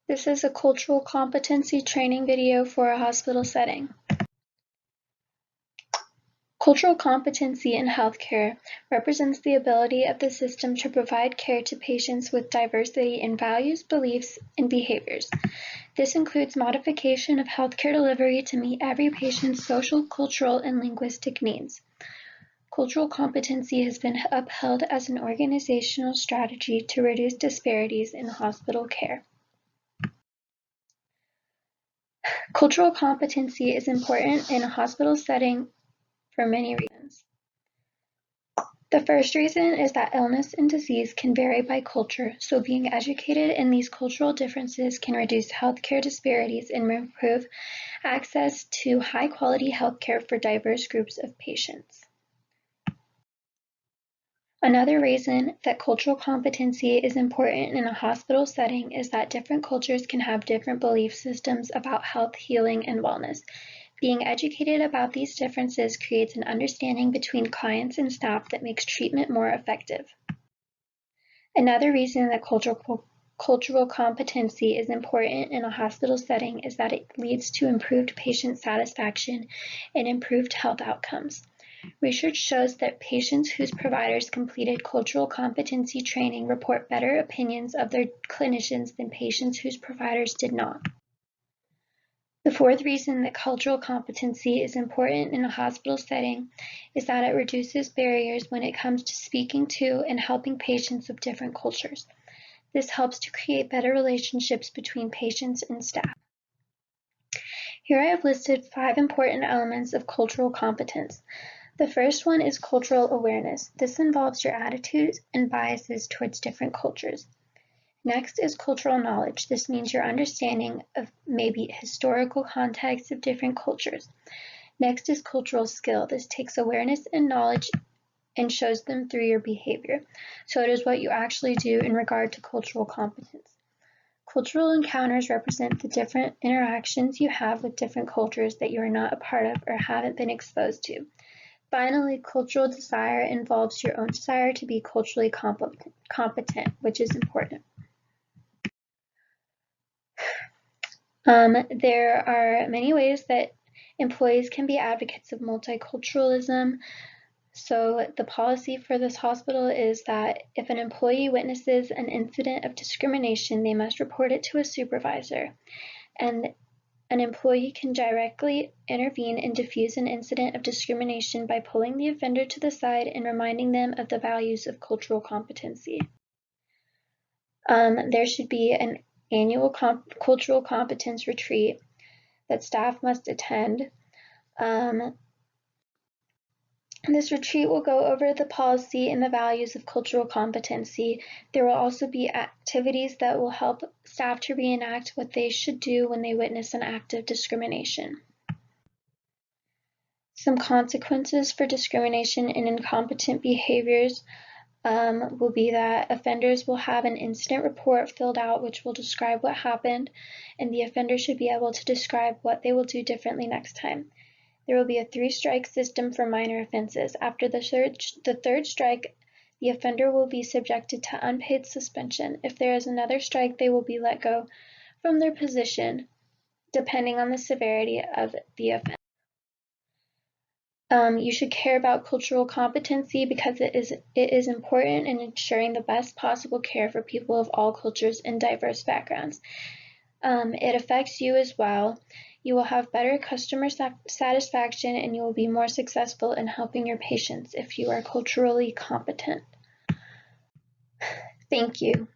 This is a cultural competency training video for a hospital setting. Cultural competency in healthcare represents the ability of the system to provide care to patients with diversity in values, beliefs, and behaviors. This includes modification of healthcare delivery to meet every patient's social, cultural, and linguistic needs. Cultural competency has been upheld as an organizational strategy to reduce disparities in hospital care. Cultural competency is important in a hospital setting for many reasons. The first reason is that illness and disease can vary by culture, so being educated in these cultural differences can reduce healthcare disparities and improve access to high-quality healthcare for diverse groups of patients. Another reason that cultural competency is important in a hospital setting is that different cultures can have different belief systems about health, healing, and wellness. Being educated about these differences creates an understanding between clients and staff that makes treatment more effective. Another reason that cultural competency is important in a hospital setting is that it leads to improved patient satisfaction and improved health outcomes. Research shows that patients whose providers completed cultural competency training report better opinions of their clinicians than patients whose providers did not. The fourth reason that cultural competency is important in a hospital setting is that it reduces barriers when it comes to speaking to and helping patients of different cultures. This helps to create better relationships between patients and staff. Here I have listed 5 important elements of cultural competence. The first one is cultural awareness. This involves your attitudes and biases towards different cultures. Next is cultural knowledge. This means your understanding of maybe historical context of different cultures. Next is cultural skill. This takes awareness and knowledge and shows them through your behavior. So it is what you actually do in regard to cultural competence. Cultural encounters represent the different interactions you have with different cultures that you are not a part of or haven't been exposed to. Finally, cultural desire involves your own desire to be culturally competent, which is important. There are many ways that employees can be advocates of multiculturalism. So the policy for this hospital is that if an employee witnesses an incident of discrimination, they must report it to a supervisor. And an employee can directly intervene and diffuse an incident of discrimination by pulling the offender to the side and reminding them of the values of cultural competency. There should be an annual cultural competence retreat that staff must attend. This retreat will go over the policy and the values of cultural competency. There will also be activities that will help staff to reenact what they should do when they witness an act of discrimination. Some consequences for discrimination and incompetent behaviors will be that offenders will have an incident report filled out which will describe what happened, and the offender should be able to describe what they will do differently next time. There will be a 3-strike system for minor offenses. After the third strike, the offender will be subjected to unpaid suspension. If there is another strike, they will be let go from their position, depending on the severity of the offense. You should care about cultural competency because it is important in ensuring the best possible care for people of all cultures and diverse backgrounds. It affects you as well. You will have better customer satisfaction and you will be more successful in helping your patients if you are culturally competent. Thank you.